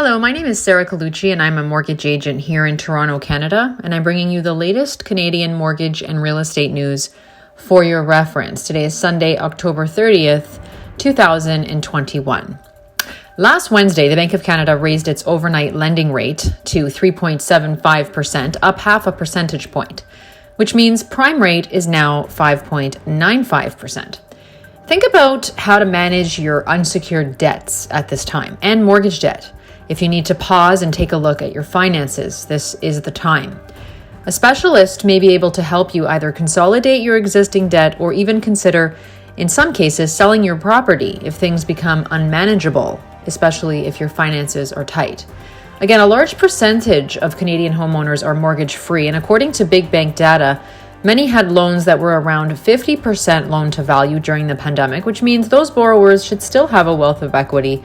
Hello, my name is Sarah Colucci, and I'm a mortgage agent here in Toronto, Canada, and I'm bringing you the latest Canadian mortgage and real estate news for your reference. Today is Sunday, October 30th, 2021. Last Wednesday, the Bank of Canada raised its overnight lending rate to 3.75%, up half a percentage point, which means prime rate is now 5.95%. Think about how to manage your unsecured debts at this time and mortgage debt. If you need to pause and take a look at your finances, this is the time. A specialist may be able to help you either consolidate your existing debt or even consider, in some cases, selling your property if things become unmanageable, especially if your finances are tight. Again, a large percentage of Canadian homeowners are mortgage-free, and according to big bank data, many had loans that were around 50% loan to value during the pandemic, which means those borrowers should still have a wealth of equity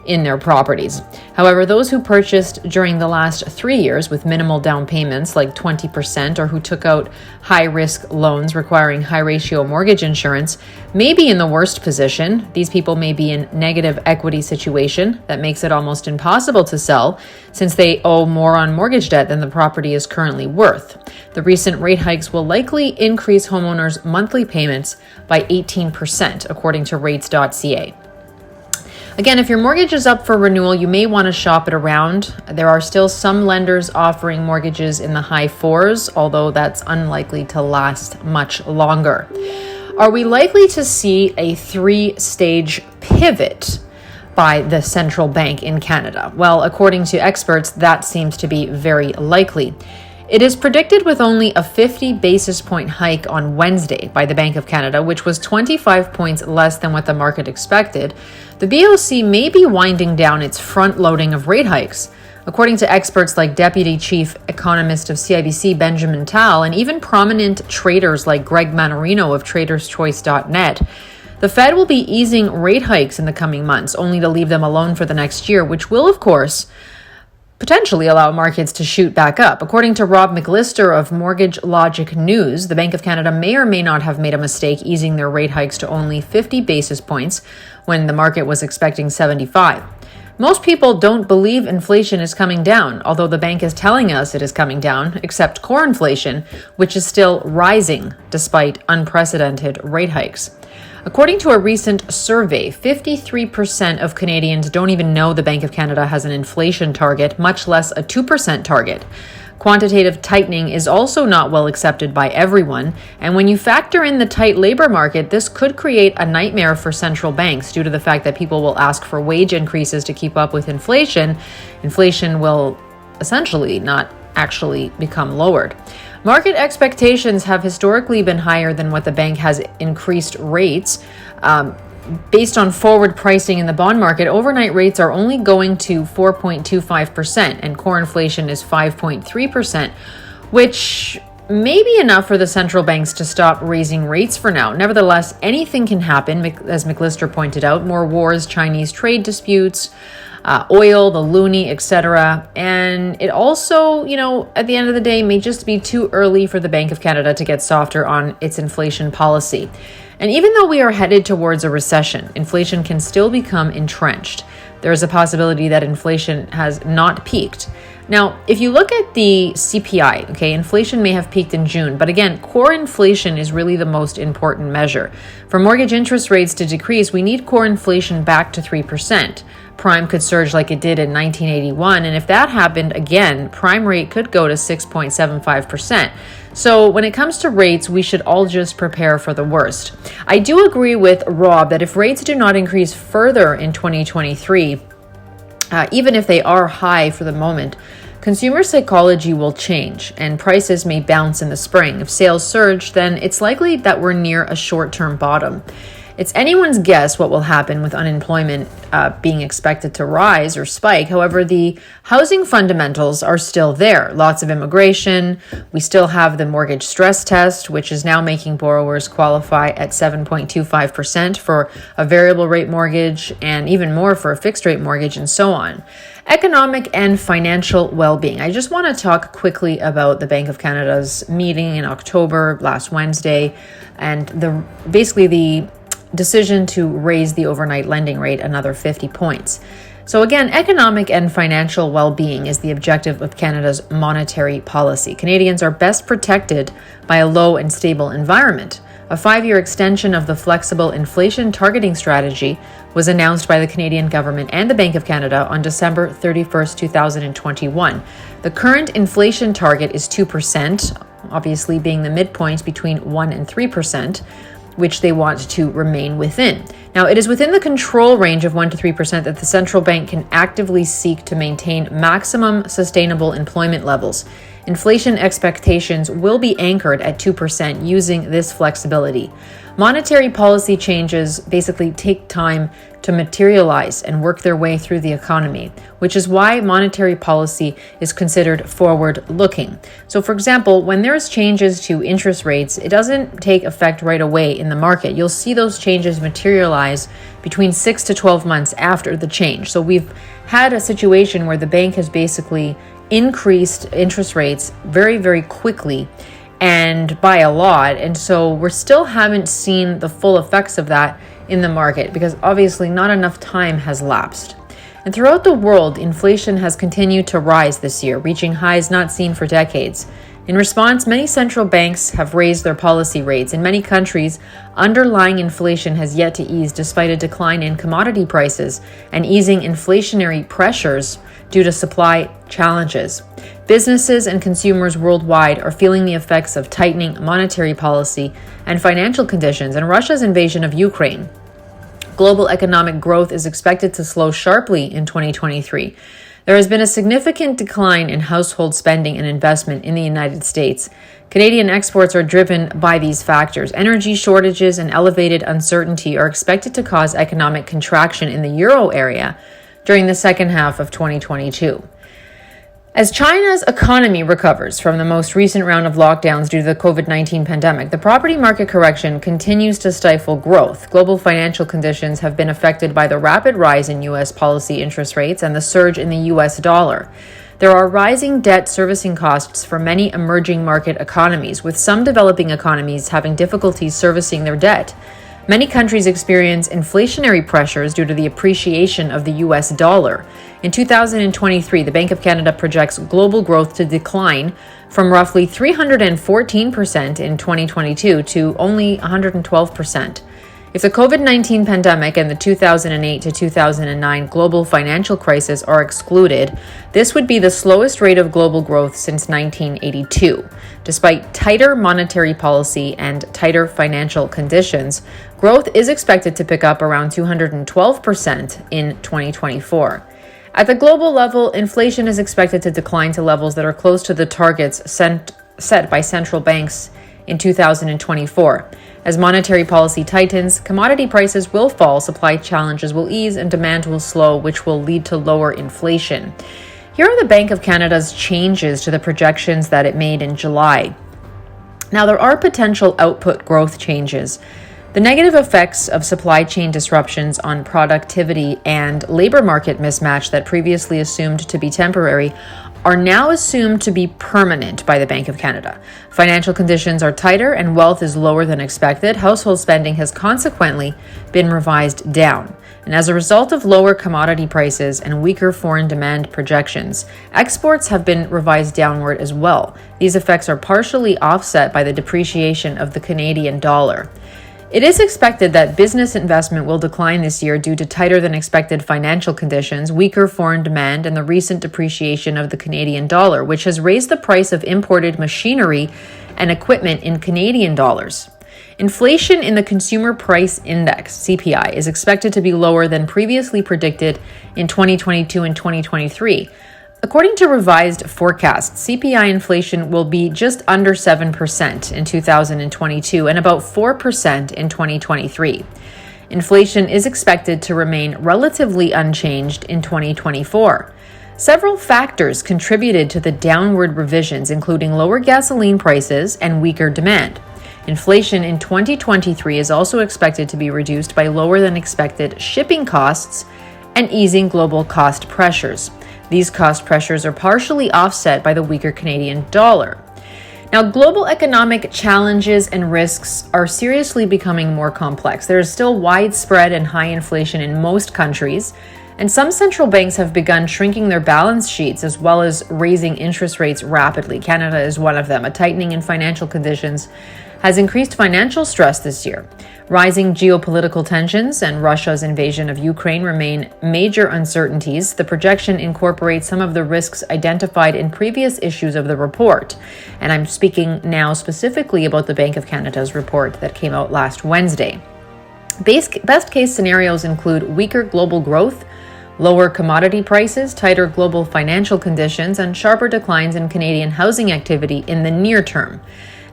in their properties. However, those who purchased during the last 3 years with minimal down payments, like 20%, or who took out high-risk loans requiring high-ratio mortgage insurance, may be in the worst position. These people may be in negative equity situation that makes it almost impossible to sell since they owe more on mortgage debt than the property is currently worth. The recent rate hikes will likely increase homeowners' monthly payments by 18%, according to rates.ca. Again, if your mortgage is up for renewal, you may want to shop it around. There are still some lenders offering mortgages in the high fours, although that's unlikely to last much longer. Are we likely to see a three-stage pivot by the central bank in Canada? Well, according to experts, that seems to be very likely. It is predicted with only a 50 basis point hike on Wednesday by the Bank of Canada, which was 25 points less than what the market expected. The BOC may be winding down its front loading of rate hikes. According to experts like Deputy Chief Economist of CIBC Benjamin Tal and even prominent traders like Greg Mannarino of TradersChoice.net, the Fed will be easing rate hikes in the coming months, only to leave them alone for the next year, which will, of course, potentially allow markets to shoot back up. According to Rob McLister of Mortgage Logic News, the Bank of Canada may or may not have made a mistake easing their rate hikes to only 50 basis points when the market was expecting 75. Most people don't believe inflation is coming down, although the bank is telling us it is coming down, except core inflation, which is still rising despite unprecedented rate hikes. According to a recent survey, 53% of Canadians don't even know the Bank of Canada has an inflation target, much less a 2% target. Quantitative tightening is also not well accepted by everyone, and when you factor in the tight labor market, this could create a nightmare for central banks due to the fact that people will ask for wage increases to keep up with inflation. Inflation will essentially not actually become lowered. Market expectations have historically been higher than what the bank has increased rates. Based on forward pricing in the bond market, overnight rates are only going to 4.25%, and core inflation is 5.3%, which may be enough for the central banks to stop raising rates for now. Nevertheless, anything can happen, as McLister pointed out. More wars, Chinese trade disputes, oil, the loonie, etc. And it also, at the end of the day, may just be too early for the Bank of Canada to get softer on its inflation policy. And even though we are headed towards a recession, inflation can still become entrenched. There is a possibility that inflation has not peaked. Now, if you look at the CPI, inflation may have peaked in June, but again, core inflation is really the most important measure. For mortgage interest rates to decrease, we need core inflation back to 3%. Prime could surge like it did in 1981, and if that happened again, prime rate could go to 6.75%. So when it comes to rates, we should all just prepare for the worst. I do agree with Rob that if rates do not increase further in 2023, even if they are high for the moment, consumer psychology will change and prices may bounce in the spring. If sales surge, then it's likely that we're near a short-term bottom. It's anyone's guess what will happen with unemployment being expected to rise or spike. However, the housing fundamentals are still there. Lots of immigration. We still have the mortgage stress test, which is now making borrowers qualify at 7.25% for a variable rate mortgage and even more for a fixed rate mortgage and so on. Economic and financial well-being. I just want to talk quickly about the Bank of Canada's meeting in October, last Wednesday, and the decision to raise the overnight lending rate another 50 points. So again, economic and financial well-being is the objective of Canada's monetary policy. Canadians are best protected by a low and stable environment. A 5-year extension of the flexible inflation targeting strategy was announced by the Canadian government and the Bank of Canada on December 31st, 2021. The current inflation target is 2%, obviously being the midpoint between 1% and 3%, which they want to remain within. Now, it is within the control range of 1% to 3% that the central bank can actively seek to maintain maximum sustainable employment levels. Inflation expectations will be anchored at 2% using this flexibility. Monetary policy changes basically take time to materialize and work their way through the economy, which is why monetary policy is considered forward-looking. So, for example, when there's changes to interest rates, it doesn't take effect right away in the market. You'll see those changes materialize between 6 to 12 months after the change. So we've had a situation where the bank has basically increased interest rates very, very quickly and by a lot. And so we still haven't seen the full effects of that in the market because obviously not enough time has lapsed. And throughout the world, inflation has continued to rise this year, reaching highs not seen for decades. In response, many central banks have raised their policy rates. In many countries, underlying inflation has yet to ease despite a decline in commodity prices and easing inflationary pressures due to supply challenges. Businesses and consumers worldwide are feeling the effects of tightening monetary policy and financial conditions and Russia's invasion of Ukraine. Global economic growth is expected to slow sharply in 2023. There has been a significant decline in household spending and investment in the United States. Canadian exports are driven by these factors. Energy shortages and elevated uncertainty are expected to cause economic contraction in the euro area during the second half of 2022. As China's economy recovers from the most recent round of lockdowns due to the COVID-19 pandemic, the property market correction continues to stifle growth. Global financial conditions have been affected by the rapid rise in U.S. policy interest rates and the surge in the U.S. dollar. There are rising debt servicing costs for many emerging market economies, with some developing economies having difficulties servicing their debt. Many countries experience inflationary pressures due to the appreciation of the U.S. dollar. In 2023, the Bank of Canada projects global growth to decline from roughly 314% in 2022 to only 112%. If the COVID-19 pandemic and the 2008 to 2009 global financial crisis are excluded, this would be the slowest rate of global growth since 1982. Despite tighter monetary policy and tighter financial conditions, growth is expected to pick up around 212% in 2024. At the global level, inflation is expected to decline to levels that are close to the targets set by central banks in 2024. As monetary policy tightens, commodity prices will fall, supply challenges will ease, and demand will slow, which will lead to lower inflation. Here are the Bank of Canada's changes to the projections that it made in July. Now, there are potential output growth changes. The negative effects of supply chain disruptions on productivity and labor market mismatch that previously assumed to be temporary are now assumed to be permanent by the Bank of Canada. Financial conditions are tighter and wealth is lower than expected. Household spending has consequently been revised down. And as a result of lower commodity prices and weaker foreign demand projections, exports have been revised downward as well. These effects are partially offset by the depreciation of the Canadian dollar. It is expected that business investment will decline this year due to tighter than expected financial conditions, weaker foreign demand, and the recent depreciation of the Canadian dollar, which has raised the price of imported machinery and equipment in Canadian dollars. Inflation in the Consumer Price Index, CPI, is expected to be lower than previously predicted in 2022 and 2023. According to revised forecasts, CPI inflation will be just under 7% in 2022 and about 4% in 2023. Inflation is expected to remain relatively unchanged in 2024. Several factors contributed to the downward revisions, including lower gasoline prices and weaker demand. Inflation in 2023 is also expected to be reduced by lower than expected shipping costs and easing global cost pressures. These cost pressures are partially offset by the weaker Canadian dollar. Now, global economic challenges and risks are seriously becoming more complex. There is still widespread and high inflation in most countries, And some central banks have begun shrinking their balance sheets as well as raising interest rates rapidly. Canada is one of them. A tightening in financial conditions has increased financial stress this year. Rising geopolitical tensions and Russia's invasion of Ukraine remain major uncertainties. The projection incorporates some of the risks identified in previous issues of the report. And I'm speaking now specifically about the Bank of Canada's report that came out last Wednesday. Best case scenarios include weaker global growth, lower commodity prices, tighter global financial conditions, and sharper declines in Canadian housing activity in the near term.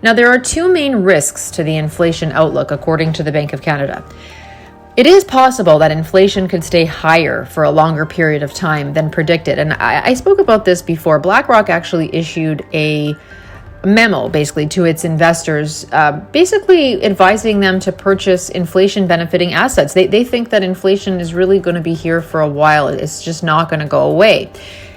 Now, there are two main risks to the inflation outlook, according to the Bank of Canada. It is possible that inflation could stay higher for a longer period of time than predicted. And I spoke about this before. BlackRock actually issued a memo basically to its investors, basically advising them to purchase inflation benefiting assets. They think that inflation is really going to be here for a while. It's just not going to go away.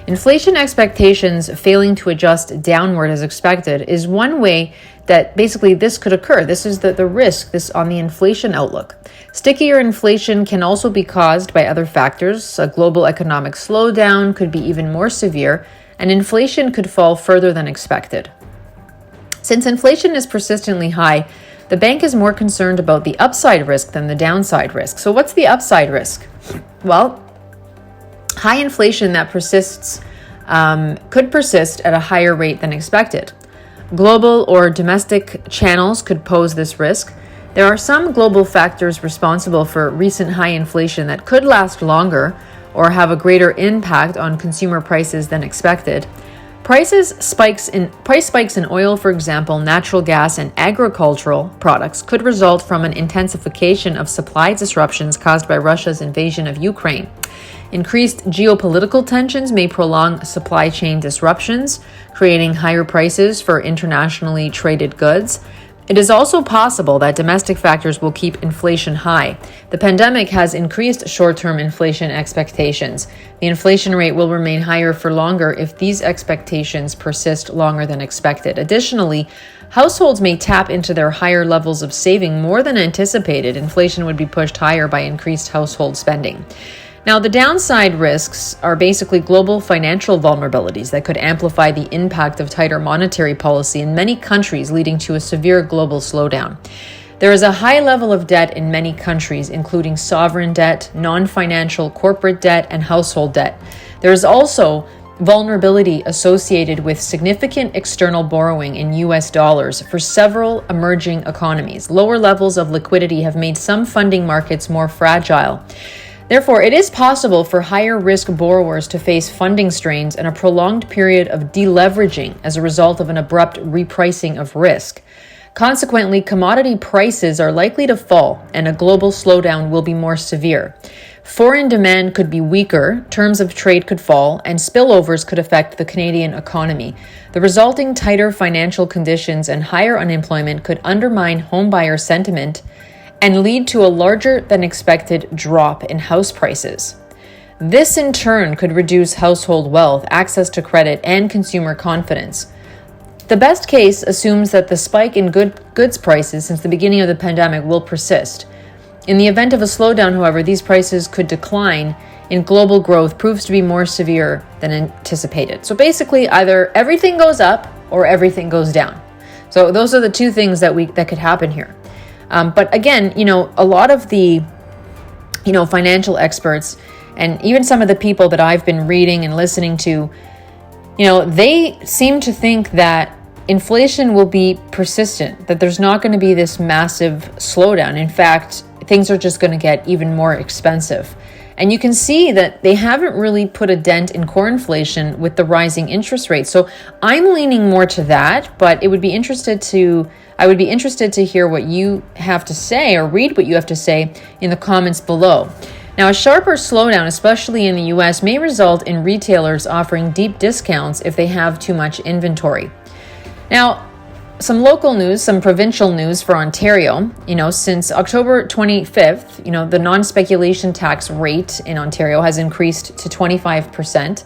Inflation expectations failing to adjust downward as expected is one way that basically this could occur. This is the risk on the inflation outlook. Stickier inflation can also be caused by other factors. A global economic slowdown could be even more severe, and inflation could fall further than expected. Since inflation is persistently high, the bank is more concerned about the upside risk than the downside risk. So what's the upside risk? Well, high inflation that persists could persist at a higher rate than expected. Global or domestic channels could pose this risk. There are some global factors responsible for recent high inflation that could last longer or have a greater impact on consumer prices than expected. Price spikes in oil, for example, natural gas and agricultural products could result from an intensification of supply disruptions caused by Russia's invasion of Ukraine. Increased geopolitical tensions may prolong supply chain disruptions, creating higher prices for internationally traded goods. It is also possible that domestic factors will keep inflation high. The pandemic has increased short-term inflation expectations. The inflation rate will remain higher for longer if these expectations persist longer than expected. Additionally, households may tap into their higher levels of saving more than anticipated. Inflation would be pushed higher by increased household spending. Now, the downside risks are basically global financial vulnerabilities that could amplify the impact of tighter monetary policy in many countries, leading to a severe global slowdown. There is a high level of debt in many countries, including sovereign debt, non-financial corporate debt, and household debt. There is also vulnerability associated with significant external borrowing in US dollars for several emerging economies. Lower levels of liquidity have made some funding markets more fragile. Therefore, it is possible for higher risk borrowers to face funding strains and a prolonged period of deleveraging as a result of an abrupt repricing of risk. Consequently, commodity prices are likely to fall and a global slowdown will be more severe. Foreign demand could be weaker, terms of trade could fall, and spillovers could affect the Canadian economy. The resulting tighter financial conditions and higher unemployment could undermine homebuyer sentiment and lead to a larger than expected drop in house prices. This in turn could reduce household wealth, access to credit, and consumer confidence. The best case assumes that the spike in goods prices since the beginning of the pandemic will persist. In the event of a slowdown, however, these prices could decline if global growth proves to be more severe than anticipated. So basically, either everything goes up or everything goes down. So those are the two things that could happen here. But again, a lot of the, financial experts and even some of the people that I've been reading and listening to, they seem to think that inflation will be persistent, that there's not going to be this massive slowdown. In fact, things are just going to get even more expensive. And you can see that they haven't really put a dent in core inflation with the rising interest rates. So I'm leaning more to that, but I would be interested to hear what you have to say or read what you have to say in the comments below. Now, a sharper slowdown, especially in the US, may result in retailers offering deep discounts if they have too much inventory. Now, some local news, some provincial news for Ontario. Since October 25th, the non-speculation tax rate in Ontario has increased to 25%.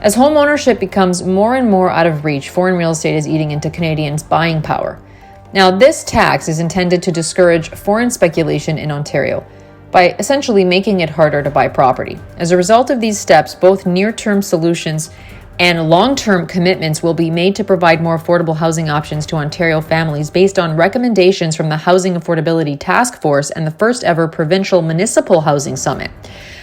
As home ownership becomes more and more out of reach, foreign real estate is eating into Canadians' buying power. Now, this tax is intended to discourage foreign speculation in Ontario. by essentially making it harder to buy property. As a result of these steps, both near-term solutions and long-term commitments will be made to provide more affordable housing options to Ontario families based on recommendations from the Housing Affordability Task Force and the first ever Provincial Municipal Housing Summit.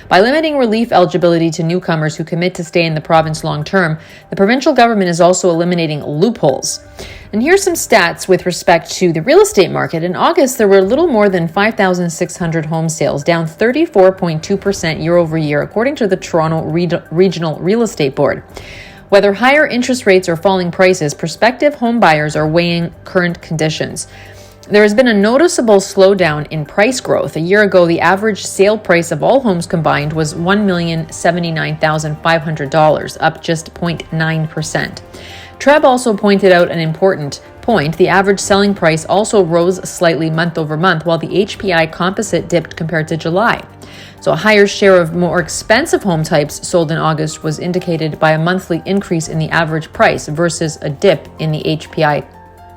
By limiting relief eligibility to newcomers who commit to stay in the province long-term, the provincial government is also eliminating loopholes. And here's some stats with respect to the real estate market. In August, there were a little more than 5,600 home sales, down 34.2% year over year, according to the Toronto Regional Real Estate Board. Whether higher interest rates or falling prices, prospective home buyers are weighing current conditions. There has been a noticeable slowdown in price growth. A year ago, the average sale price of all homes combined was $1,079,500, up just 0.9%. Treb also pointed out an important point. The average selling price also rose slightly month over month, while the HPI composite dipped compared to July. So a higher share of more expensive home types sold in August was indicated by a monthly increase in the average price versus a dip in the HPI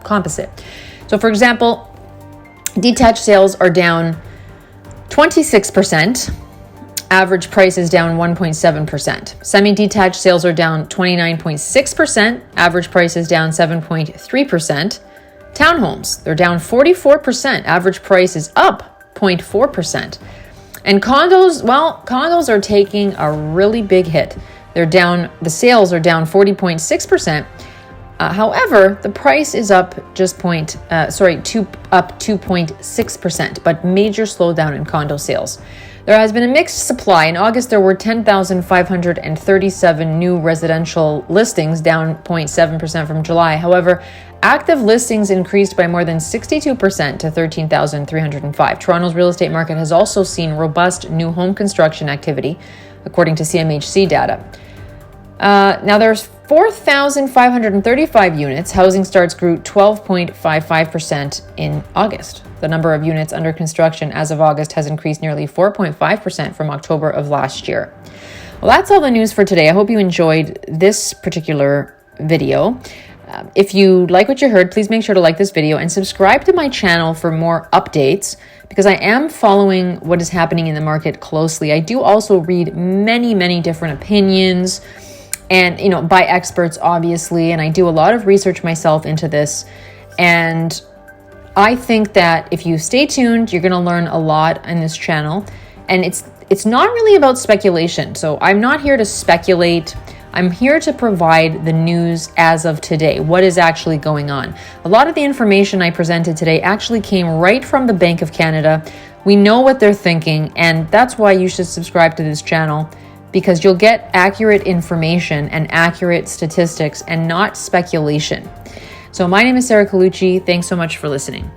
composite. So for example, detached sales are down 26%. Average price is down 1.7%. Semi-detached sales are down 29.6%. Average price is down 7.3%. Townhomes, they're down 44%. Average price is up 0.4%. And condos, well, condos are taking a really big hit. The sales are down 40.6%. However, the price is up just 2.6%, but major slowdown in condo sales. There has been a mixed supply. In August, there were 10,537 new residential listings, down 0.7% from July. However, active listings increased by more than 62% to 13,305. Toronto's real estate market has also seen robust new home construction activity, according to CMHC data. Now there's 4,535 units. Housing starts grew 12.55% in August. The number of units under construction as of August has increased nearly 4.5% from October of last year. Well, that's all the news for today. I hope you enjoyed this particular video. If you like what you heard, please make sure to like this video and subscribe to my channel for more updates, because I am following what is happening in the market closely. I do also read many different opinions and, by experts, obviously, and I do a lot of research myself into this. And I think that if you stay tuned, you're going to learn a lot on this channel. And it's not really about speculation. So I'm not here to speculate. I'm here to provide the news as of today, what is actually going on. A lot of the information I presented today actually came right from the Bank of Canada. We know what they're thinking, and that's why you should subscribe to this channel, because you'll get accurate information and accurate statistics and not speculation. So my name is Colucci. Thanks so much for listening.